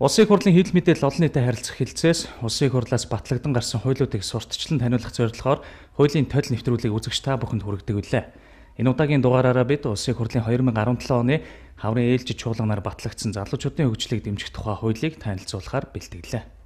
Улсын хурлын хил мэдээлэл олон нийтэд харилцах хилцээс улсын хурлаас батлагдсан гарсан хуулиудыг сурталчлан таниулах зорилгоор хуулийн толь нэвтрүүлгийг үзэгч та бүхэнд хүргэдэг үлээ. Энэ удаагийн дугаараараа бид улсын хурлын 2017 оны хаврын ээлжид чуулганаар батлагдсан залуучуудын хөгжлийг дэмжих тухай хуулийг танилцуулахаар бэлтгэлээ.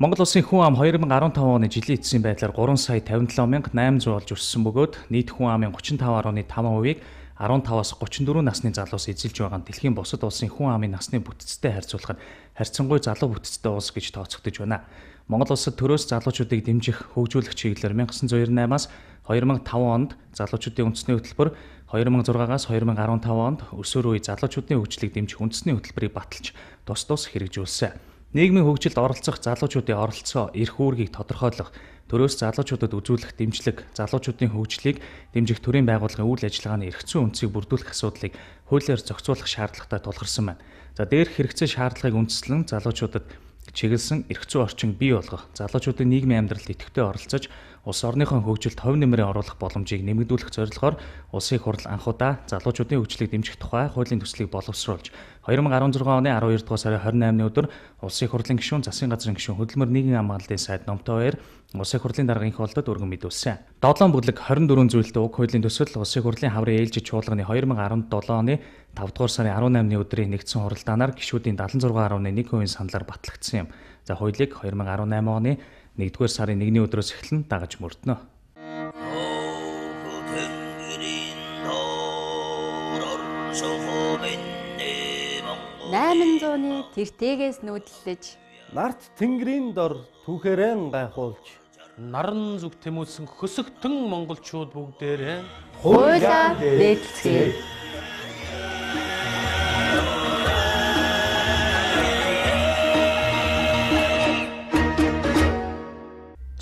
Монгол улсын хүн ам 2015 оны жилийн эцсийн байдлаар 3,57,800 болж өссөн бөгөөд нийт хүн амын 35.5%-ийг 15-аас 34 насны залуус эзэлж байгаа нь дэлхийн бусад улсын хүн амын насны бүтцтэй харьцуулахад харьцангуй залуу бүтцтэй улс гэж тооцогдож байна. Монгол улсад төрөөс залуучуудыг дэмжих, хөгжүүлэх чиглэлээр 1998-аас 2005 онд залуучуудын үндэсний хөтөлбөр, 2006-аас 2015 онд өсвөр үе залуучуудын хөгжлийг дэмжих үндэсний хөтөлбөрийг баталж тус хэрэгжүүлсэн. Нийгмийн хөгжилд оролцох залуучуудын оролцоо, эрх үүргийг тодорхойлох, төрөөс залуучуудад үзүүлэх дэмжлэг, залуучуудын хөгжлийг дэмжих төрийн байгууллагын үйл ажиллагааны эрх зүйн үндсийг бүрдүүлэх асуудлыг хуулиар зохицуулах шаардлагатай тулгарсан байна. За дээрх хэрэгцээ шаардлагыг үндэслэн залуучуудад чиглэсэн эрх зүйн орчин бий болгох, залуучуудын нийгмийн амьдралд идэвхтэй оролцож, улс орныхон хөгжилд хувь нэмрээ оруулах боломжийг нэмэгдүүлэх зорилгоор улсын хурал анхудаа залуучуудын хөгжлийг дэмжих тухай хуулийн төслийг боловсруулж 2016 оны 12 дугаар сарын 28-ны өдөр улсын хурлын гишүүн, засгийн газрын гишүүн, хөдөлмөр нийгмийн хамгааллын сайд номтой баяр улсын хурлын даргын холдод өргөн мэдүүлсэн. 7 бүлэг 24 зүйлтэй уг хуулийн төсөл улсын хурлын хаврын ээлжид чуулганы 2017 оны 5 дугаар сарын 18-ны өдрийн нэгдсэн хуралдаанаар гишүүдийн 76.1% саналаар батлагдсан юм. За хуулийг 2018 оны 1-р сарын 1-ний өдрөөс эхлэн дагаж мөрдөнө. 800-ны тэртэгээс нүүдэлж нарт тэнгэрийн дор түүхээрэн гайхуулж наран зүг тэмүүлсэн хөсөгтөн монголчууд бүгдээрээ хуулиа дээдлцгээе.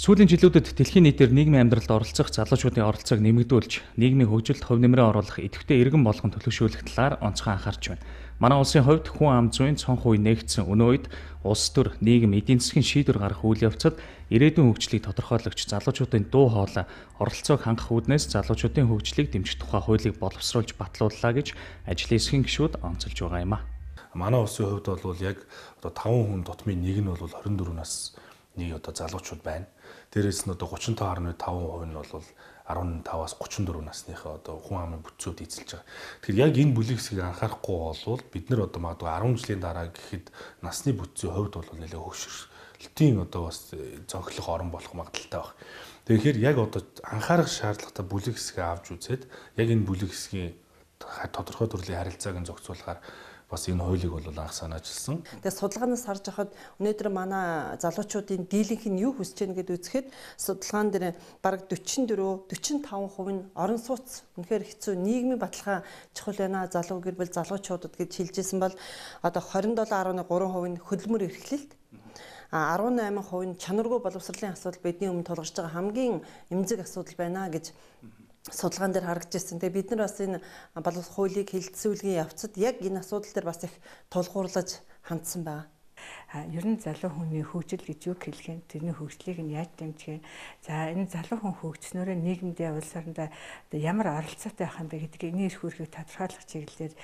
Сүүлийн жилүүдэд дэлхийн нийтээр нийгмийн амьдралд оролцох залуучуудын оролцоог нэмэгдүүлж, нийгмийн хөгжилд хувь нэмрээ оруулах идэвхтэй иргэн болгон төлөвшүүлэх талаар онцгой анхаарч байна. Манай улсын хувьд хүн ам зүйн цонх үе нээгдсэн өнөө үед улс төр, нийгэм, эдийн засгийн шийдвэр гаргах үйл явцад ирээдүйн хөгжлийг тодорхойлогч залуучуудын дуу хоолой, оролцоог хангах үүднээс залуучуудын хөгжлийг дэмжих тухай хуулийг боловсруулж батлууллаа гэж ажлын хэсгийн гишүүд онцолж байгаа юм а. Манай улсын хувьд бол яг одоо 5 хүн тутмын нэг нь бол 24 нас нэг одоо залуучууд байна. Дээрээс нь одоо 35.5% нь бол 15-аас 34 насныхаа одоо хүн амын бүтцүүд эзэлж байгаа. Тэгэхээр яг энэ бүлэг хэсгийг анхаарахгүй бол бид нар одоо магадгүй 10 жилийн дараа гэхэд насны бүтцийн хувьд бол нэлээд хөгшрөлтийн одоо бас зохилох орон болох магадaltaй байна. Тэгэхээр яг одоо анхаарах шаардлагатай бүлэг хэсгээ авч үзээд яг энэ бүлэг хэсгийн тодорхой төрлийн харилцааг нь зохицуулахаар бас энэ хуулийг бол анх санаачилсан. Тэгээ судалгаанаас харж байхад өнөөдөр манай залуучуудын дийлэнх нь юу хүсэж байна гэдээ үзэхэд судалгаан дээр бараг 44-45% нь орон сууц үнэхээр хэцүү нийгмийн баталгаа чухал байна. Залуу гэр бүл залуучуудад гэж хэлжсэн бол одоо 27.3% нь хөдөлмөр эрхлэлт, 18% нь чанаргүй боловсролын асуудал бидний өмнө тулгарч байгаа хамгийн эмзэг асуудал байна гэж судалгаан дээр харагдчихсан. Тэгээ бид нар бас энэ боловсрол хуулийг хэлэлцүүлгийн явцад яг энэ асуудал дээр бас их тулгуурлаж хандсан байна. Ер нь залуу хүний хөгжил гэж юу хэлэх юм? Тэрний хөгжлийг нь яаж дэмжих юм? За энэ залуу хүн хөгжснөөрөө нийгэмдээ явуулсараа ямар оролцоотой байх юм бэ гэдгийг энэ эрх үүргийг тодорхойлох чиглэлээр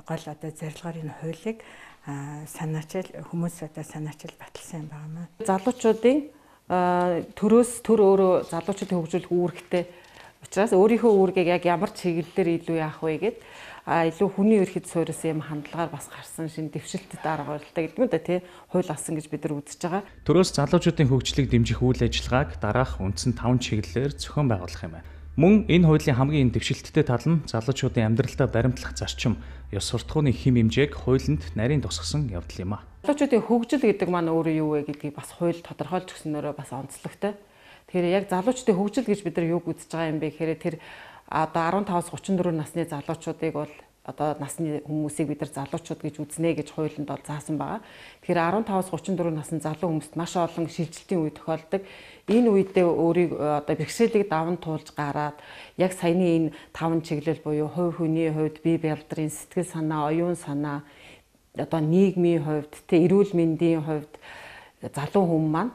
гол одоо зорилгоор энэ хуулийг санаачил хүмүүс одоо санаачил баталсан юм байна маа. Залуучуудын төрөөс төр өөрөө залуучуудын хөгжүүлэх үүрэгтэй учраас өөрийнхөө үүргийг яг ямар чиглэлээр илүү яах вэ гэд илүү хүний эрхэд суурьсан юм хандлагаар бас гарсан шинэ дэвшилтэд арга барилтай гэдэг нь да тий хууль асан гэж бид нар үзэж байгаа. Төрөөс залуучуудын хөгжлийг дэмжих үйл ажиллагааг дараах үндсэн 5 чиглэлээр зохион байгуулах юм байна. Мөн энэ хуулийн хамгийн дэвшилттэй тал нь залуучуудын амьдралдаа баримтлах зарчим, ёс суртахууны хэм хэмжээг хуулинд нарийн тусгасан явдал юм а. Залуучуудын хөгжил гэдэг маань өөрөө юу вэ гэдгийг бас хууль тодорхойлж өгснөөрөө бас онцлогтой. Тэгэхээр яг залуучуудын хөгжил гэж бид нар юуг үзэж байгаа юм бэ гэхээр тэр одоо 15-аас 34 насны залуучуудыг бол одоо насны хүмүүсийг бид нар залуучууд гэж үзнэ гэж хуулинд бол заасан байгаа. Тэгэхээр 15-аас 34 насны залуу хүмүүст маш олон шилжилтийн үе тохиолдог. Энэ үедээ өөрийг одоо бэрхшээлийг даван туулж гараад яг саяны энэ 5 чиглэл буюу хувь хүний хувьд бие бэлдрийн сэтгэл санаа, оюун санаа, одоо нийгмийн хувьд, эрүүл мэндийн хувьд залуу хүмүүс маань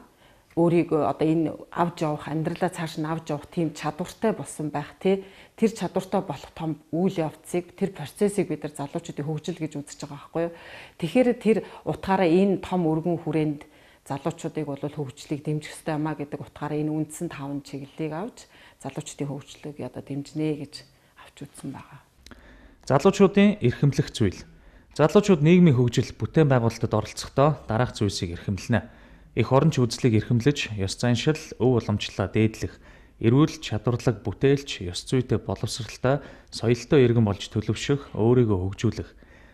өөрийгөө одоо энэ авж явах амьдралаа цааш нь авж явах тийм чадвартай болсон байх тий тэр чадвартай болох том үйл явцыг тэр процессыг бид нар залуучуудын хөгжил гэж үзэж байгаа байхгүй юу. Тэгэхээр тэр утгаараа энэ том өргөн хүрээнд залуучуудыг бол хөгжлийг дэмжих ёстой юмаа гэдэг утгаараа энэ үндсэн 5 чиглэлийг авч залуучуудын хөгжлийг одоо дэмжнэ гэж авч үзсэн байгаа. Залуучуудын эрхэмлэх зүйл. Залуучууд нийгмийн хөгжил бүтээн байгуулалтад оролцохдоо дараах зүйлсийг эрхэмлэнэ. Их оронч үзлийг эрхэмлэж, ёс заншил, өв уламжлалаа дээдлэх, эрүүл чадварлаг бүтээлч, ёс зүйтэй боловсралтай, соёлтой иргэн болж төлөвшөх, өөрийгөө хөгжүүлэх,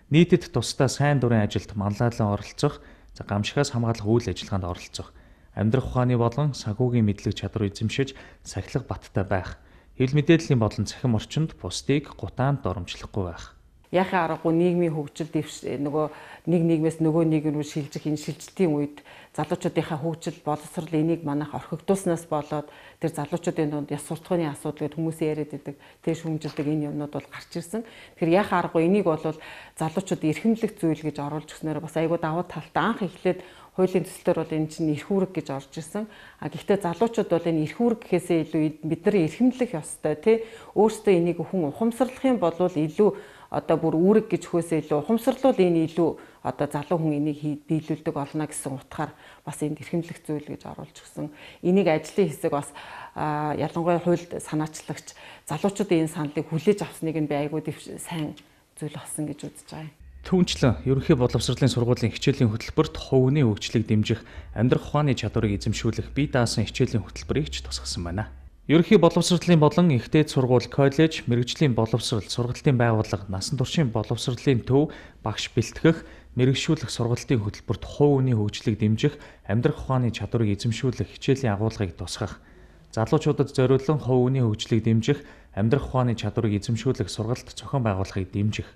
нийтэд тусдаа сайн дурын ажилд манлайлан оролцох, гамшигаас хамгаалах үйл ажиллагаанд оролцох, амьдрах ухааны болон санхүүгийн мэдлэг чадвар эзэмшиж, сахилах баттай байх, хэвлэл мэдээллийн болон цахим орчинд бусдыг гутаанд доромжлохгүй байх. Яхаа аргагүй нийгмийн хөгжил нөгөө нэг нийгмээс нөгөө нийгэм рүү шилжих энэ шилжилтийн үед залуучуудынхаа хөгжил боловсрол энийг манайх орхигдуулснаас болоод тэр залуучуудын дунд яс суртахууны асуудал гэдэг хүмүүсийн яриад байдаг тэр шүүмжилдэг энэ юмнууд бол гарч ирсэн. Тэгэхээр яхаа аргагүй энийг бол залуучууд эрхэмлэх зүйл гэж оруулж өгснөөр бас айгүй давуу талтай анх эхлээд хуулийн төсөлтөөр бол энэ чинь эрх үүрэг гэж орж ирсэн. Гэхдээ залуучууд бол энэ эрх үүрэг гэхээсээ илүү бид нар эрхэмлэх ёстой тий. Өөрсдөө энийг хүн ухамсарлах юм бол илүү одоо бүр үүрэг гэж хөөсөө илүү ухамсарлуул энэ илүү одоо залуу хүн энийг биелүүлдэг болно гэсэн утгаар бас энд эрхэмлэх зүйл гэж оруулж өгсөн. Энийг ажлын хэсэг бас ялангуяа хуульд санаачлагч залуучуудын энэ саналыг хүлээж авсныг нь би айгүй сайн зүйл болсон гэж үзэж байгаа юм. Түүнчлэн ерөнхий боловсролын сургуулийн хичээлийн хөтөлбөрт хувийн хөгжлийг дэмжих, амьдрах ухааны чадварыг эзэмшүүлэх бие даасан хичээлийн хөтөлбөрийг ч тусгасан байна. Ерөнхий боловсролын болон ихтэй сургууль, коллеж, мэрэгжлийн боловсрол, сургалтын байгууллага, насан туршийн боловсролын төв, багш бэлтгэх, мэрэгшүүлэх сургалтын хөтөлбөрт хувийн хөгжлийг дэмжих, амьдрах ухааны чадварыг эзэмшүүлэх хичээлийн агуулгыг тусгах, залуучуудад зориулан хувийн хөгжлийг дэмжих, амьдрах ухааны чадварыг эзэмшүүлэх сургалт зохион байгуулахыг дэмжих.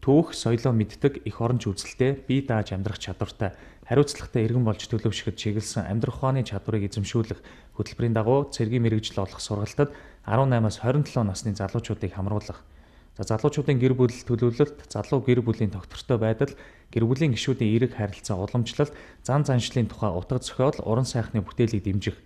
Түүх, соёлоо мэддэг, их оронч үзэлтэй, бие дааж амьдрах чадвартай, хариуцлагатай иргэн болж төлөвшөхөд чиглэсэн амьдрах ухааны чадварыг эзэмшүүлэх хөтөлбөрийн дагуу цэргийн мэрэгжил олох сургалтад 18-аас 27 насны залуучуудыг хамруулах. Залуучуудын гэр бүл төлөвлөлт, залуу гэр бүлийн тогтвортой байдал, гэр бүлийн гишүүдийн эерэг харилцаа уламжлалт, зан заншлын тухай утга зохиол, уран сайхны бүтээлийг дэмжих.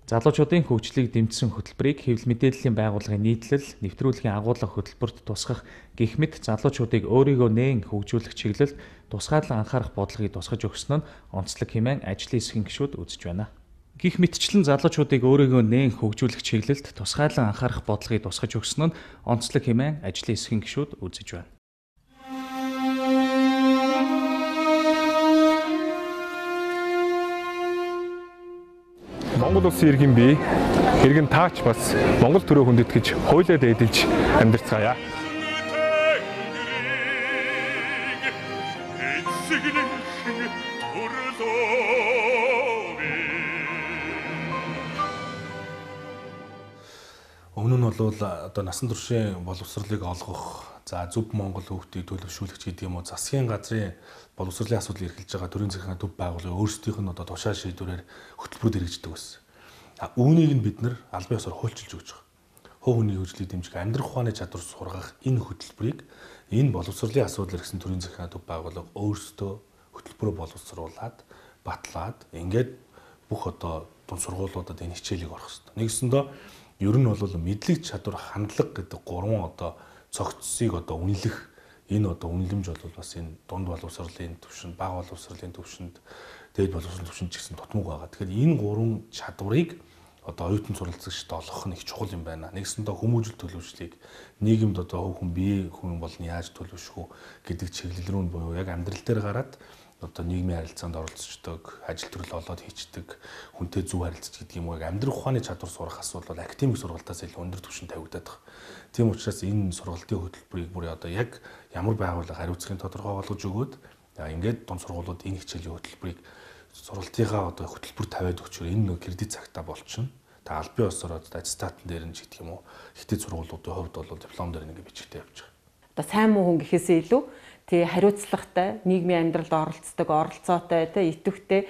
Залуучуудын хөгжлийг дэмжсэн хөтөлбөрийг хэвлэл мэдээллийн байгууллагын нийтлэл, нэвтрүүлгийн агуулга хөтөлбөрт тусгах гэх мэт залуучуудыг өөрийгөө нээн хөгжүүлэх чиглэлд тусгаалan анхаарах бодлогыг тусгаж өгсөн нь онцлог хэмээн ажлын хэсгийн гишүүд үзэж байна. Гэх мэтчлэн залуучуудыг өөрийгөө нээн хөгжүүлэх чиглэлд тусгаалan анхаарах бодлогыг тусгаж өгсөн нь онцлог хэмээн ажлын хэсгийн гишүүд үзэж байна. Монгол улсын иргэн бий, иргэн таач бас Монгол төрөө хүндэт гэж хуулиад эдэлж амьдарцгаая. Өмнө нь бол одоо насан туршийн боловсролыг олгох, за зөв Монгол хүүхдийг төлөвшүүлэх гэдэг юм уу, засгийн газрын боловсролын асуудал эрхэлж байгаа төрийн захиргааны төв байгууллага өөрсдийнх нь одоо тушаа шийдвэрээр хөтөлбөрөд хэрэгждэг байсан. Үүнийг нь бид нар албан ёсоор хуульчилж өгч байгаа. Хувь хүний хөгжлийг дэмжих, амьдрах ухааны чадвар сургах энэ хөтөлбөрийг энэ боловсролын асуудал эрхсэн төрийн захиргааны төв байгууллага өөрсдөө хөтөлбөрөөр боловсруулад, батлаад ингээд бүх одоо дунд сургуулиудад энэ хичээлийг орох хэрэгтэй. Нэгсэндээ ер нь бол мэдлэг чадвар, хандлага гэдэг гурван одоо цогцсыг одоо үнэлэх энэ одоо үнэлэмж бол бас энэ дунд боловсролын түвшинд, бага боловсролын түвшинд, дээд боловсролын түвшинд ч гэсэн тутмаг байгаа. Тэгэхээр энэ гурван чадварыг одоо оюутан суралцагчд олгох нь их чухал юм байна. Нэгсэндээ хүмүүжил төлөвшлийг нийгэмд одоо хүн бие хүн болон яаж төлөвшөх үү гэдэг чиглэл рүү буюу яг амьдрал дээр гараад одоо нийгмийн харилцаанд оролцдог, ажил төрөл олоод хийчдэг, хүнтэй зөв харилцаж гэдэг юм уу амьдрах ухааны чадвар сурах асуудал бол академик сургалтаас илүү өндөр түвшинд тавигдаад байна. Тийм учраас энэ сургалтын хөтөлбөрийг бүр одоо яг ямар байгууллага хариуцлагын тодорхой болгож өгөөд ингээд дунд сургуулиуд энэ хичээлийн хөтөлбөрийг сургалтынхаа одоо хөтөлбөр тавиад өгчөөр энэ кредит цагтаа болчихно. Та албан ёсоор аттестатн дээр нь ч гэдэг юм уу ихтэй сургуулиудын хувьд бол диплом дээр нэг бичигтэй явж байгаа. Одоо сайн муу хүн гэхээсээ илүү тий хариуцлагатай, нийгмийн амьдралд оролцдог, оролцоотой, тий идэвхтэй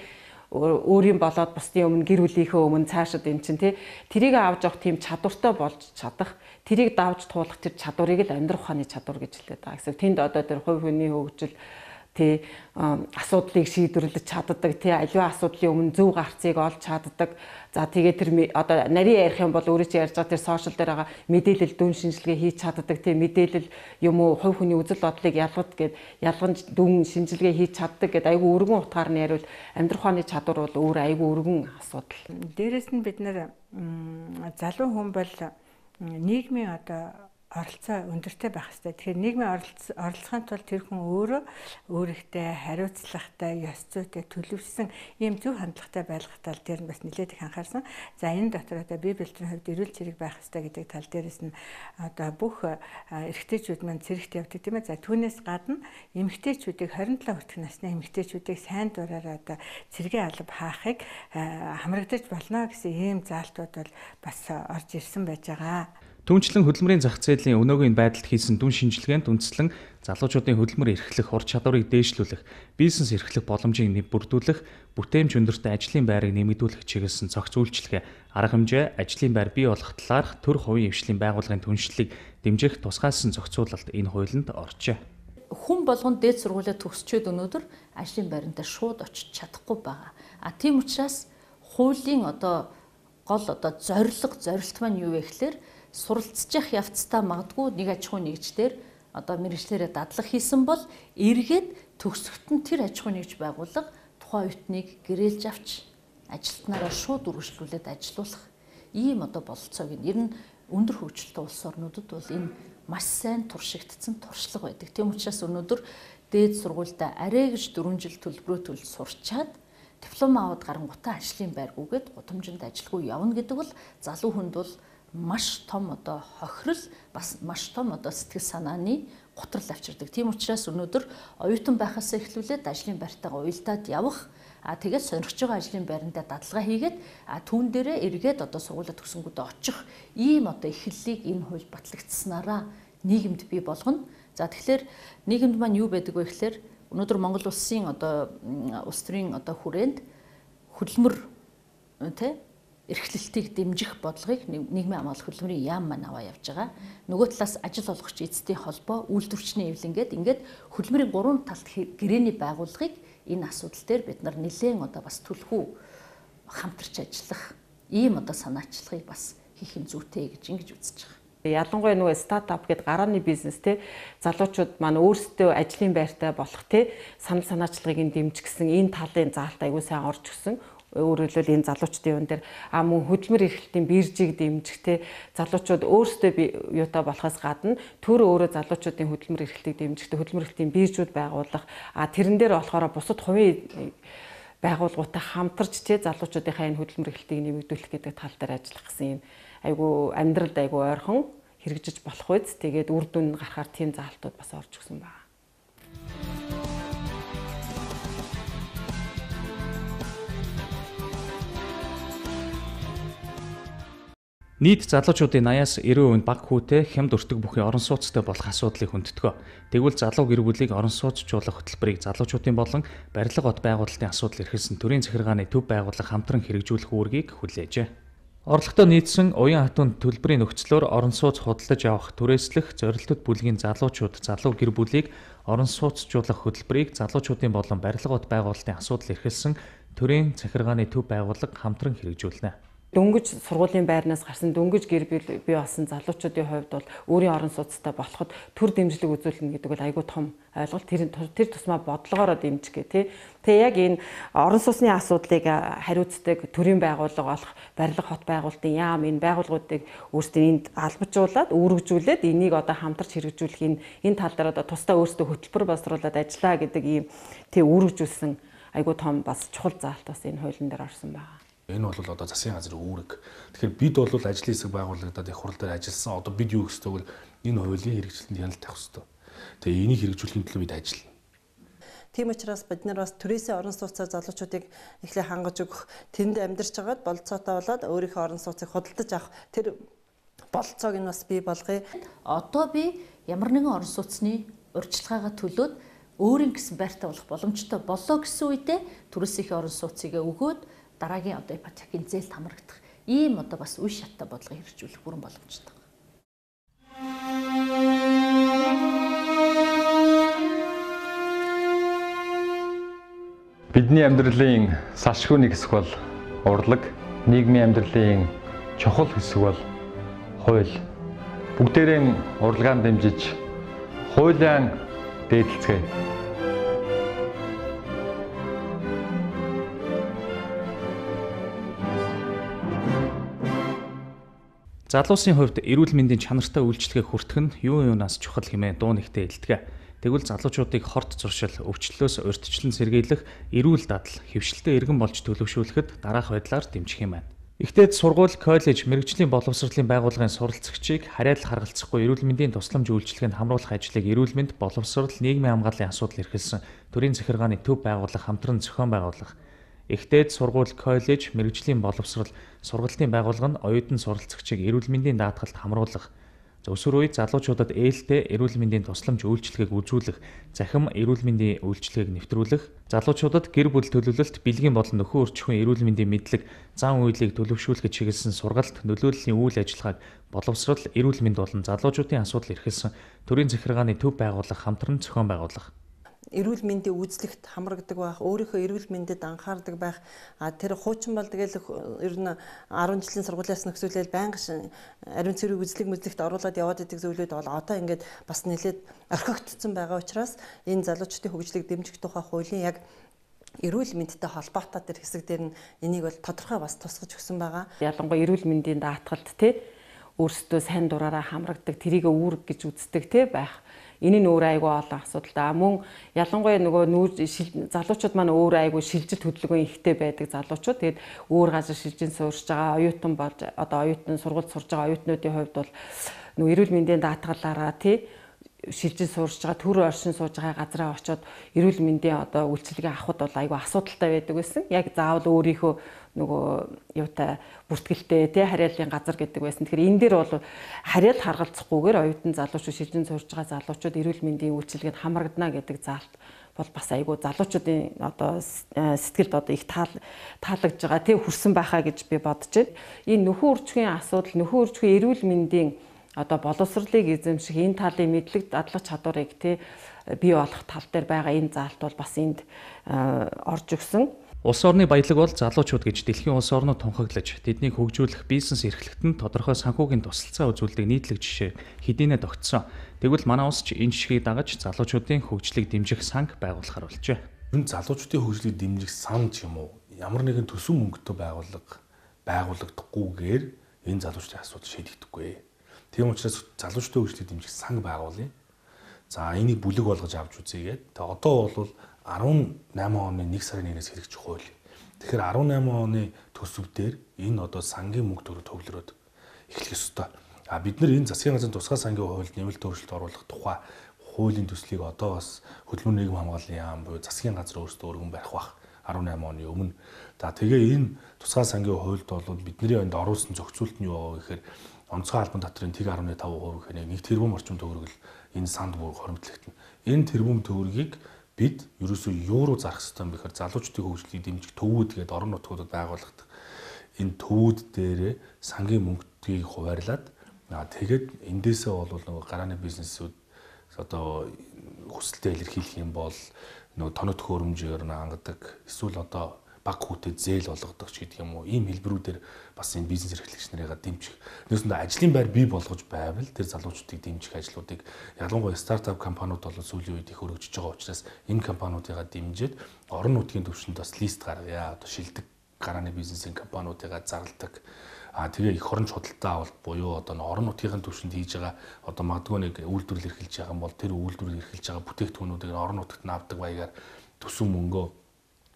өөрийн болоод бусдын өмнө гэр бүлийнхээ өмнө цаашид эн чинь тий тэрийг авч явах тийм чадвартай болж чадах, тэрийг давж туулах тэр чадварыг л амьдрах ухааны чадвар гэж хэлээд байгаа гэсэн. Тэнд одоо тэр хувь хүний хөгжил тий асуудлыг шийдвэрлэж чаддаг, тий аливаа асуудлын өмнө зөв гарцыг олж чаддаг. За тэгээд тэр одоо нарийн ярих юм бол өөрөө чи ярьж байгаа тэр сошиал дээр байгаа мэдээлэл дүн шинжилгээ хийж чаддаг, тий мэдээлэл юм уу хувь хүний үзэл бодлыг ялгамж дүн шинжилгээ хийж чаддаг гэдэг айгүй өргөн утгаар нь яриул амьдрах ухааны чадвар бол өөр айгүй өргөн асуудал. Дээрээс нь бид нэр залуу хүн бол нийгмийн одоо оролцоо өндөртэй байх хэрэгтэй. Тэгэхээр нийгмийн оролцохын тулд тэр хүн өөрөө өөрийнхөө хариуцлагатай, ёс зүйтэй төлөвшсөн ийм зөв хандлагатай байх тал дээр нь бас нэлээд их анхаарсан. За энэ дотор одоо бие бэлтгэхийн хувьд эрүүл зэрэг байх хэрэгтэй гэдэг тал дээрээс нь одоо бүх эрэгтэйчүүд маань зэрэгт явдаг тийм ээ. За түүнээс гадна эмэгтэйчүүдийг 27 хүртэх насны эмэгтэйчүүдийг сайн дураараа одоо цэргийн алба хаахыг хамрагдаж болно гэсэн ийм заалтууд бол бас орж ирсэн байж байгаа. Түүнчлэн хөдөлмөрийн зах зээлийн өнөөгийн байдалд хийсэн дүн шинжилгээнд үндслэн залуучуудын хөдөлмөр эрхлэх ур чадварыг дээшлүүлэх, бизнес эрхлэх боломжийг бүрдүүлэх, бүтээмж өндөртэй ажлын байрыг нэмэгдүүлэх чиглэсэн цогц үйлчлэгээ, арга хэмжээ, ажлын байр бий болох талаарх төр хувийн хвшлийн байгууллагын түншлэлийг дэмжих тусгайлсан зохицуулалт энэ хуулинд оржээ. Хүн болгонд дээд сургуулиа төгсчөөд өнөөдөр ажлын байранд шууд очиж чадахгүй байгаа. Тийм учраас хуулийн гол зорилт маань юу вэ гэхээр суралцчих явцдаа магадгүй нэг аж ахуй нэгжлэр мэргэжлэрээ дадлаг хийсэн бол эргээд төгсгөлт нь тэр аж ахуй нэгж байгууллага тухайн оюутныг гэрээлж авч ажилтнаараа шууд үргэлжлүүлээд ажилуулах ийм бололцоог ер нь өндөр хөгжилтэй улс орнуудад бол энэ маш сайн туршигдсан туршлага байдаг. Тийм учраас өнөөдөр дээд сургуультай арай гэж 4 жил төлбөрөө төлж сурчаад диплом аваад гарангуутаа ажлын байргүйгээд гудамжинд ажилгүй явна гэдэг бол залуу хүнд бол маш том хохирол бас маш том сэтгэл санааны готрол авчирдаг. Тийм учраас өнөөдөр оюутан байхаас эхлүүлээд ажлын байртайгаа уялдаад явах, тэгээд сонирхож байгаа ажлын байрандаа дадлага хийгээд түүн дээрээ эргээд сургуулаа төгсөнгүүтээ очих ийм эхлэлийг энэ хууль батлагдсанараа нийгэмд бий болгоно. За тэгэхээр нийгэмд маань юу байдаг вэ гэхээр өнөөдөр Монгол улсын улс төрийн хүрээнд хөдөлмөр эрхлэлтийг дэмжих бодлогыг нийгмийн хамгаалалт хөдөлмөрийн яам маань аваа явж байгаа. Нөгөө талаас ажил олгогч эзэдийн холбоо, үйлдвэрчний эвлэнгээд хөдөлмөрийн 3 талт гэрээний байгууллагыг энэ асуудал дээр бид нар нэлээд бас түлхүү хамтарч ажиллах ийм санаачлагыг бас хийх юм зүйтэй гэж ингэж үзэж байгаа. Ялангуяа нөгөө стартап гэдэг гарааны бизнес залуучууд маань өөрсдөө ажлын байртай болох санал санаачлагыг дэмжих гэсэн энэ талын заалт аягүй сайн орж өгсөн. Өөрөөр хэлбэл энэ залуучдын юм дээр мөн хөдөлмөр эрхлэлтийн биржийг дэмжих залуучууд өөрсдөө юутай болохоос гадна төр өөрөө залуучуудын хөдөлмөр эрхлэлтийг дэмжих хөдөлмөр эрхлэлтийн биржүүд байгуулах тэрэн дээр болохоор бусад хувийн байгууллагуудтай хамтарч залуучуудынхаа энэ хөдөлмөр эрхлэлтийг нэмэгдүүлэх гэдэг тал дээр ажиллах гэсэн юм айгүй амьдралд айгүй ойрхон хэрэгжиж болох үз. Тэгээд үр дүн гарахаар тийм заалтууд бас орж өгсөн байна. Нийт залуучуудын 80-90% баг хүүтэй хямд өртөг бүхий орон сууцтай болох асуудлыг хүндэтгэв. Тэгвэл залуу гэр бүлийг орон сууцжуулах хөтөлбөрийг залуучуудын болон барилга бот байгуулалтын асуудал эрхэлсэн төрийн захиргааны төв байгууллага хамтран хэрэгжүүлэх үүргийг хүлээжээ. Орлоготой нийцсэн уян хатуун төлбөрийн нөхцлөөр орон сууц худалдаж авах, түрээслэх, зорилттой бүлгийн залуучууд залуу гэр бүлийг орон сууцжуулах хөтөлбөрийг залуучуудын болон барилга бот байгуулалтын асуудал эрхэлсэн төрийн захиргааны төв байгууллага хамтран хэрэгжүүлнэ. Дөнгөж сургуулийн байрнаас гарсан дөнгөж гэр бий болсон залуучуудын хувьд бол өөрийн орон сууцтай болоход төр дэмжлэг үзүүлнэ гэдэг бол айгүй том ойлголт. Тэр тусмаа бодлогоороо дэмжих гэх тэгээ яг энэ орон сууцны асуудлыг хариуцдаг төрийн байгууллага болох барилга хот байгуулалтын яам энэ байгууллагуудыг өөрсдөө энд албажуулаад үүргэжүүлээд энийг хамтарч хэрэгжүүлэх энэ тал дээр тусдаа өөрсдөө хөтөлбөр боловсруулад ажиллаа гэдэг ийм үүргэжүүлсэн айгүй том бас чухал заалт бас энэ хуулийн дээр орсон байна. Энэ бол засгийн газрын үүрэг. Тэгэхээр бид бол ажлын хэсэг байгуулагдаад их хурл дээр ажилласан. Бид юу гэхтэй бол энэ хуулийн хэрэгжилтэнд хяналт тавих хэрэгтэй. Тэгээ энийг хэрэгжүүлэхийн төлөө бид ажиллана. Тийм учраас бид нар бас түрээсээ орон сууцаар залуучуудыг эхлээ хангаж өгөх, тэнд амьдарч байгаад бололцоотой болоод өөрийнхөө орон сууцыг худалдаж авах тэр бололцоог нь бас бий болгоё. Одоо би ямар нэгэн орон сууцны урьдчилгаагаа төлөөд өөрийн гэсэн байртай болох боломжтой болоо гэсэн үедээ түрээсийнхээ орон сууцыг өгөөд дараагийн ипотекийн зээлд хамрагдах ийм бас үе шаттай бодлого хэрэгжүүлэх бүрэн боломжтой. Бидний амьдралын салшгүй нэг хэсэг бол урлаг, нийгмийн амьдралын чухал хэсэг бол хууль. Бүгдээрээ урлагаан дэмжиж хуулийн дээдлцгээе. Залуусын хувьд эрүүл мэндийн чанартай үйлчлэгээ хүртэх нь юунаас чухал хэмээн дуу нэгтээ илтгэв. Тэгвэл залуучуудыг хорт зуршил, өвчлөлөөс урьдчилан сэргийлэх, эрүүл дадал, хэвшилтэд иргэн болж төлөвшүүлэхэд дараах байдлаар дэмжих юм байна. Ихтэйд сургууль, коллеж, мэрэгжлийн боловсролын байгууллагын суралцагчийг харьяал харгалзахгүй эрүүл мэндийн тусламж үйлчилгээнд хамруулах ажлыг эрүүл мэнд, боловсрол, нийгмийн хамгааллын асуудал эрхэлсэн төрийн захиргааны төв байгууллага хамтран зохион байгуулах. Ихтэйд сургууль, коллеж, мэрэгжлийн боловсрол, сургалтын байгууллага нь оюутан суралцагчийг эрүүл мэндийн даатгалд хамруулах. Өсвөр үе залуучуудад ээлтэй эрүүл мэндийн тусламж үйлчилгээг үзүүлэх, захим эрүүл мэндийн үйлчилгээг нэвтрүүлэх, залуучуудад гэр бүл төлөвлөлт, бэлгийн болон нөхөн өрчхүйн эрүүл мэндийн мэдлэг, зан үйлийг төлөвшүүлэхэд чиглэсэн сургалт, нөлөөллийн үйл ажиллагааг боловсрол, эрүүл мэнд болон залуучуудын асуудал эрхэлсэн төрийн захиргааны төв байгууллага хамтран зохион байгуулах. Эрүүл мэндийн үзлэгт хамрагдаг байх, өөрийнхөө эрүүл мэндэд анхаардаг байх. Тэр хуучин бол тэгэл ер нь 10 жилийн сургуулиас нөхцөлөөл байнга ариун цэврийг үзлэг мэдлэгт оруулаад яваад идэг зүйлүүд бол одоо ингээд бас нэлээд орхигдсон байгаа учраас энэ залуучуудын хөгжлийг дэмжих тухай хуулийн яг эрүүл мэндтэй холбоотой тэр хэсэг дээр нь энийг бол тодорхой бас тусгаж өгсөн байгаа. Ялангуяа эрүүл мэндийн даатгалд өөрсдөө сайн дураараа хамрагдаг, тэрийг үүрэг гэж үздэг байх. Энэ нь өөр айгүй олон асуудал да. Мөн ялангуяа нөгөө залуучууд маань өөр айгүй шилжилт хөдөлгөөний ихтэй байдаг залуучууд. Тэгээд өөр газар шилжин суурж байгаа оюутан болж одоо оюутан сургууль сурж байгаа оюутнуудын хувьд бол нөгөө эрүүл мэндийн даатгалаараа шилжин суурж байгаа төр оршин сууж байгаа газараа очиод эрүүл мэндийн одоо үйлчилгээ авахд бол айгүй асуудалтай байдаг байсан. Яг заавал өөрийнхөө нөгөө юутай бүртгэлтэй харьяаллын газар гэдэг байсан. Тэгэхээр энэ дээр бол харьяал харгалзахгүйгээр оюутан залуучууд шилжин сурж байгаа залуучууд эрүүл мэндийн үйлчилгээнд хамрагдана гэдэг заалт бол бас айгүй залуучуудын одоо сэтгэлд одоо их таалагдж байгаа хүрсэн байхаа гэж би бодож байна. Энэ нөхөн үржихийн асуудал, нөхөн үржихийн эрүүл мэндийн одоо боловсролыг эзэмших энэ талын мэдлэг дадлах чадварыг бий болох тал дээр байгаа энэ заалт бол бас энд орж өгсөн. Улс орны баялаг бол залуучууд гэж дэлхийн улс орнууд тунхаглаж, тэднийг хөгжүүлэх бизнес эрхлэлтэнд тодорхой санхүүгийн тусалцаа үзүүлдэг нийтлэг жишээ хэдийнэ тогтсон. Тэгвэл манай улс ч энэ жишгийг дагаж залуучуудын хөгжлийг дэмжих санг байгуулахар болжээ. Энэ залуучуудын хөгжлийг дэмжих сан ч юм уу, ямар нэгэн төсөв мөнгөтэй байгуулагдахгүйгээр энэ залуучдын асуудал шийдэгдэхгүй. Тийм учраас залуучуудын хөгжлийг дэмжих санг байгуулъя. За энийг бүлэг болгож авч үзье гэдэг. Одоо бол 18 оны 1 сарын 1-ээс хэрэгжих хууль. Тэгэхээр 18 оны төсөв дээр энэ одоо сангийн мөнгө төгрөг төвлөрөөд эхлэх ёстой. Бид нар энэ засгийн газрын тусгай сангийн хуульд нэмэлт өөрчлөлт оруулах тухай хуулийн төслийг одоо бас хөдөлмөр нийгэм хамгааллын яам буюу засгийн газар өөрсдөө өргөн барих бах 18 оны өмнө. Тэгээ энэ тусгай сангийн хуульд бол бидний энд оруулсан зохицуулт нь юу вэ гэхээр онцгой албан татрын 1.5% гэхээр 1 тэрбум орчим төгрөг л энэ санд бүр хоримтлагдана. Энэ тэрбум төгрөгийг бид ерөөсөө юу руу зарах ёстой юм бэ гэхээр залуучдын хөгжлийг дэмжих төвүүд гэдэг орон нутгуудад байгуулагдах энэ төвүүд дээр сангийн мөнгөийг хуваарлаад тэгээд эндээсээ бол нөгөө гарааны бизнесүүд одоо хүсэлтэд илэрхийлэх юм бол нөгөө тоног төхөөрөмжөөр хангадаг эсвэл одоо баг хүүтэд зээл олгодог ч гэдэг юм уу ийм хэлбэрүүдээр бас энэ бизнес эрхлэгч нарыгаа дэмжих. Нэгсэндээ ажлын байр бий болгож байвал тэр залуучдыг дэмжих ажлуудыг ялангуяа стартап компаниуд бол сүүлийн үед их өргөжж байгаа учраас энэ компаниудыгаа дэмжиж орон нутгийн түвшинд бас лист гаргая. Одоо шилдэг гарааны бизнесийн компаниудыгаа зарладаг. Тэгээ их орон худалдаа авалт буюу одоо орон нутгийн түвшинд хийж байгаа одоо магадгүй нэг үйлдвэрлэл эрхэлж байгаа юм бол тэр үйлдвэрлэл эрхэлж байгаа бүтээгдэхүүнүүдийг орон нутагт авдаг баягаар төсөв мөнгөө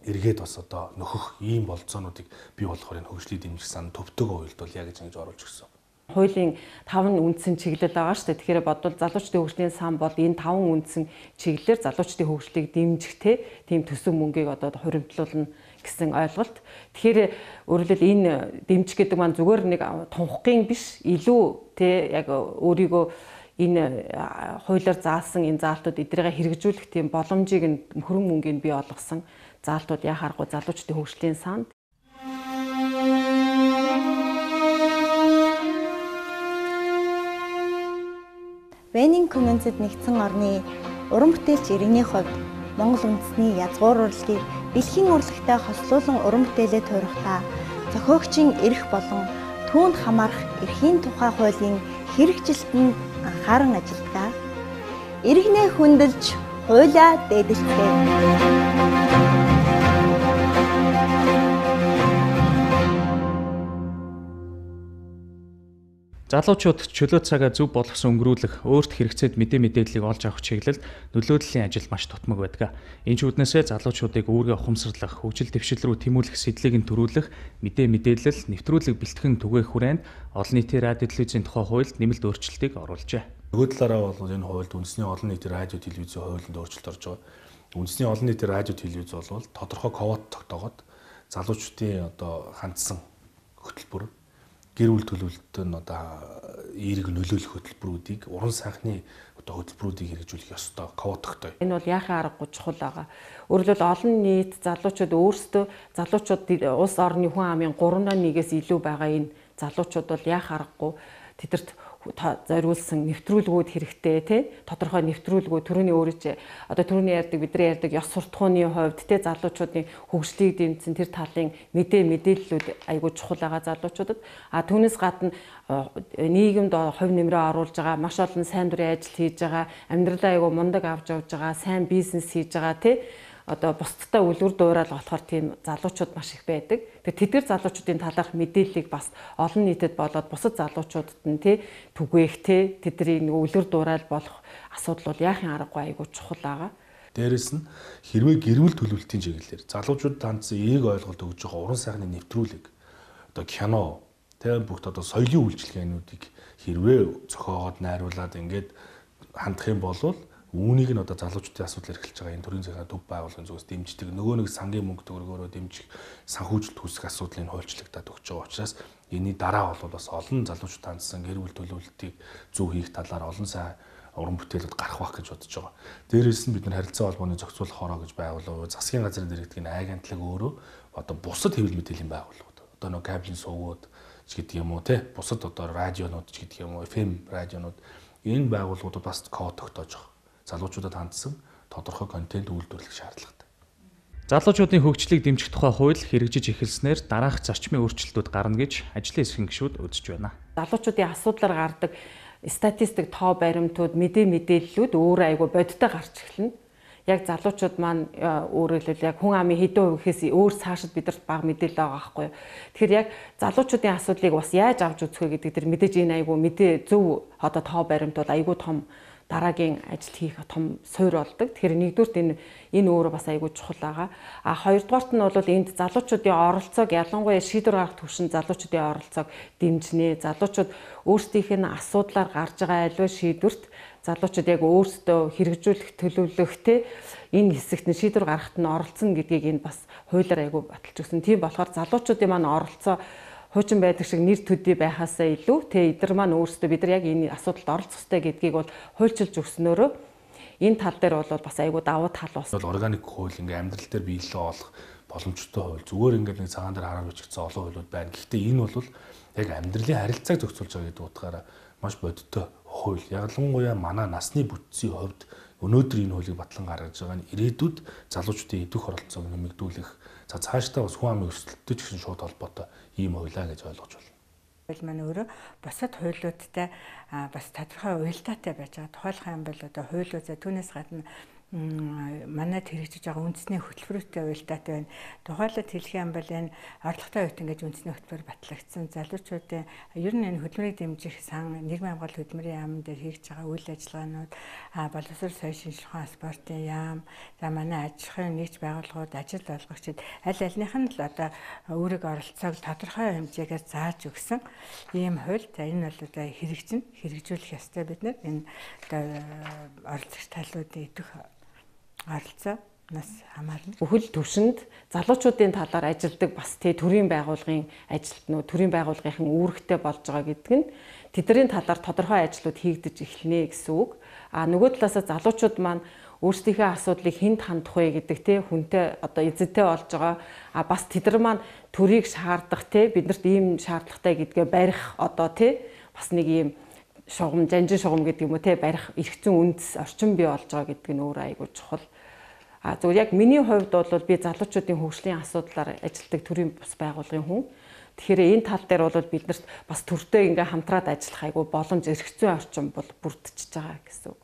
эргээд бас одоо нөхөх ийм болцоонуудыг бий болохоор энэ хөгжлийг дэмжих сан төвтэйгөө хуульд бол яг ингэж оруулж өгсөн. Хуулийн 5 үндсэн чиглэл байгаа шүү дээ. Тэгэхээр бодвол залуучдын хөгжлийн сан бол энэ 5 үндсэн чиглэлээр залуучдын хөгжлийг дэмжих тийм төсөв мөнгийг одоо хуримтлуулна гэсэн ойлголт. Тэгэхээр өөрөлдөл энэ дэмжих гэдэг маань зүгээр нэг тунхагийн биш, илүү яг өөрийгөө энэ хуулиар заасан энэ заалтууд эдрийгээ хэрэгжүүлэх тийм боломжийг нь хөрөн мөнгөнд бий болгосон заалтууд яхааргүй залуучдын хөгжлийн санд. Венин Коммунитед нэгдсэн орны уран бүтээлч иргэний хувьд Монгол үндэсний язгуур урлагийг дэлхийн урлагтай хослуулан уран бүтээлээ туурхтаа зохиогчийн эрх болон түүнд хамаарах эрхийн тухай хуулийн хэрэгжилтэнд анхааран ажилладаг. Иргэнээ хүндэлж хуулиа дээдэлцгээе. Залуучууд чөлөө цагаа зөв болгосон өнгөрүүлэх, өөрт хэрэгцээд мэдээллийг олж авах чиглэлд нөлөөдлийн ажил маш тутмаг байдаг. Энэ ч үднээсээ залуучуудыг үүргээ ухамсарлах, хөгжил дэвшил рүү тэмүүлэх сэдлийг нь төрүүлэх, мэдээлэл, нэвтрүүлэг бэлтгэн түгээх хүрээнд олон нийтийн радио телевизийн тухай хуульд нэмэлт өөрчлөлтийг оруулжээ. Нөгөө талаараа бол энэ хуульд үндэсний олон нийтийн радио телевизийн хуулинд өөрчлөлт орж байгаа. Үндэсний олон нийтийн радио телевиз бол тодорхой квот тогтоогоод залуучуудын хандсан хөтөлбөр гэр бүл төлөвлөлтөд эерэг нөлөөлөх хөтөлбөрүүдийг уран сайхны хөтөлбөрүүдийг хэрэгжүүлэх ёстой квот тогтоё. Энэ бол яахын аргагүй чухал байгаа. Өөрөлд олон нийт залуучууд өөрсдөө улс орны хүн амын 3.1-ээс илүү байгаа энэ залуучууд бол яах аргагүй тэдэрт зориулсан нэвтрүүлгүүд хэрэгтэй тий тодорхой нэвтрүүлгүүд түрүүний түрүүний ярьдаг бидний ярьдаг ёс суртахууны хувьд тий залуучуудын хөгжлийг дэмжсэн тэр талын мэдээллүүд айгүй чухал байгаа залуучуудад түүнээс гадна нийгэмд хувь нэмрээ оруулж байгаа маш олон сайн дурын ажил хийж байгаа амьдралаа айгүй мундаг авч явж байгаа сайн бизнес хийж байгаа тий бусдтай үлгэр дуурайл болохоор тийм залуучууд маш их байдаг. Тэгэхээр тэдгээр залуучуудын талаарх мэдээллийг бас олон нийтэд болоод бусад залуучуудад нь түгээх тэдний үлгэр дуурайл болох асуудал бол яахын аргагүй айгүй чухал байгаа. Дээрээс нь хэрвээ гэр бүл төлөвлөлтийн чиглэлээр залуучуудад хандсан эерэг ойлголт өгж байгаа уран сайхны нэвтрүүлэг кино бүгд соёлын үйлчилгээнүүдийг хэрвээ зохиогоод найруулад ингээд хандах юм бол үүнийг нь залуучуудын асуудал эрхэлж байгаа энэ төрийн захиргааны төв байгууллагын зүгээс дэмждэг нөгөө нэг сангийн мөнгө төгрөгөөрөө дэмжих санхүүжилт үүсгэх асуудлыг хуульчлагдаад өгч байгаа учраас энэний дараа бол бас олон залуучууд хандсан гэр бүл төлөвлөлтийг зөв хийх талаар олон сайн уран бүтээлүүд гарах байх гэж бодож байгаа. Дээрээс нь бид нар харилцаа холбооны зохицуулах хороо гэж байгуулав. Засгийн газрын дэргэдгийн айгантлаг өөрөө бусад хэвлэл мэдээллийн байгууллагууд нөгөө кабелийн сувгууд ч гэдэг юм уу бусад радионууд ч гэдэг юм уу FM радионууд энэ байгууллагуудад бас код тогтоож байгаа. Залуучуудад хандсан тодорхой контент үйлдвэрлэх шаардлагатай. Залуучуудын хөгжлийг дэмжих тухай хууль хэрэгжиж эхэлснээр дараах зарчмын өөрчлөлтүүд гарна гэж ажлын эсрэг гишүүд үзэж байна. Залуучуудын асуудлаар гардаг статистик тоо баримтууд мэдээллүүд өөрөө айгүй бодиттой гарч эхэлнэ. Яг залуучууд маань өөрөлдөл яг хүн амын хэдэн хувийнхээс өөр цаашид бидэрт бага мэдээлэл байгаа байхгүй юу. Тэгэхээр яг залуучуудын асуудлыг бас яаж авч үзэх вэ гэдэг дээр мэдээж энэ айгүй зөв тоо баримтууд айгүй том дараагийн ажил хийх том суурь болдог. Тэгэхээр нэгдүгürt энэ өөрөө бас айгүй чухал байгаа. Хоёрдугаарт нь бол энд залуучуудын оролцоог ялангуяа шийдвэр гаргах түвшинд залуучуудын оролцоог дэмжинэ. Залуучууд өөрсдийнх нь асуудлаар гарч байгаа альва шийдвэрт залуучууд яг өөрсдөө хэрэгжүүлэх төлөвлөх энэ хэсэгт нь шийдвэр гаргахад нь оролцсон гэдгийг энэ бас хуулиар айгүй баталж өгсөн. Тийм болохоор залуучуудын маань оролцоо хуучин байдаг шиг нэр төдий байхаасаа илүү эдгээр маань өөрсдөө бид нар яг энэ асуудалд оролцох ёстой гэдгийг бол хуульчилж өгснөөрөө энэ тал дээр бол бас айгүй давуу тал бас. Органик хууль ингээ амьдрал дээр биелэлээ олох боломжтой хууль. Зүгээр ингээ нэг цагаан дээр хараад бичигдсэн олон хуулиуд байна. Гэхдээ энэ бол яг амьдралын харилцааг зохицуулж байгаа гэдэг утгаараа маш бодиттой хууль. Ялангуяа манай насны бүтцийн хувьд өнөөдөр энэ хуулийг батлан гаргаж байгаа нь ирээдүйд залуучуудын идэх оролцоог нэмэгдүүлэх цаашдаа бас хүн амын өсөлттэй ч гэсэн шууд холбоотой ийм хуулиа гэж ойлгож байна. Хууль маань өөрөө бусад хуулиудтай бас тодорхой уялдаатай байж байгаа. Тухайлах юм бол хуулиуд түүнээс гадна манайд хэрэгжиж байгаа үндэсний хөтөлбөртэй уялдаатай байна. Тухайлбал хэлэх юм бол энэ орлоготой үед ингэж үндэсний хөтөлбөр батлагдсан залуучуудын ер нь энэ хөтөлбөрийг дэмжих сан нийгмийн хамгаалалт хөтөлбөрийн яам дээр хийж байгаа үйл ажиллагаанууд боловсрол соёлын шинжилгээ спортын яам манай аж ахуйн нэгж байгууллагууд ажил олгогчид аль альных нь л өөрийн оролцоог тодорхой хэмжээгээр зааж өгсөн ийм хууль. Энэ бол хэрэгжүүлэх ёстой бид нар энэ оролцогч талуудын идэх оролцоо нас хамаарна. Бүхэл түвшинд залуучуудын талаар ажилладаг бас төрийн байгууллагын ажилтнууд, төрийн байгууллагын үүрэгтэй болж байгаа гэдэг нь тэдний талаар тодорхой ажлууд хийгдэж эхэлнэ гэсэн үг. Нөгөө талаас залуучууд маань өөрсдийнхөө асуудлыг хэнд хандах вэ гэдэг хүнтэй эзэнтэй болж байгаа. Бас тэд нар маань төрийг шаардах биднэрт ийм шаардлагатай гэдгээ барих бас нэг ийм жанжин шугам гэдэг юм уу барих эрх зүйн үндэс орчин бий болж байгаа гэдэг нь өөрөө айгүй чухал. Зөвхөн яг миний хувьд бол би залуучуудын хөгжлийн асуудлаар ажилладаг төрийн бас байгууллагын хүн. Тэгэхээр энэ тал дээр бол биднэрт бас төртэй ингээ хамтраад ажиллах айгүй боломж эрх зүйн орчин бол бүрдчихэж байгаа гэсэн үг.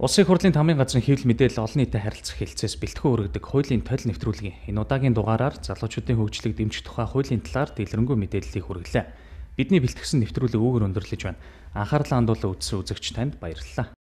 Улсын хурлын тамгын газрын хэвлэл мэдээлэл олон нийтэд харилцах хэлцээс бэлтгэн өргөдөг хуулийн толь нэвтрүүлгийн энэ удаагийн дугаараар залуучуудын хөгжлийг дэмжих тухай хуулийн талаар дэлгэрэнгүй мэдээллийг хүргэлээ. Бидний бэлтгэсэн нэвтрүүлэг үүгээр өндөрлөж байна. Анхаарлаа хандуулан үзсэн үзэгч танд баярлалаа.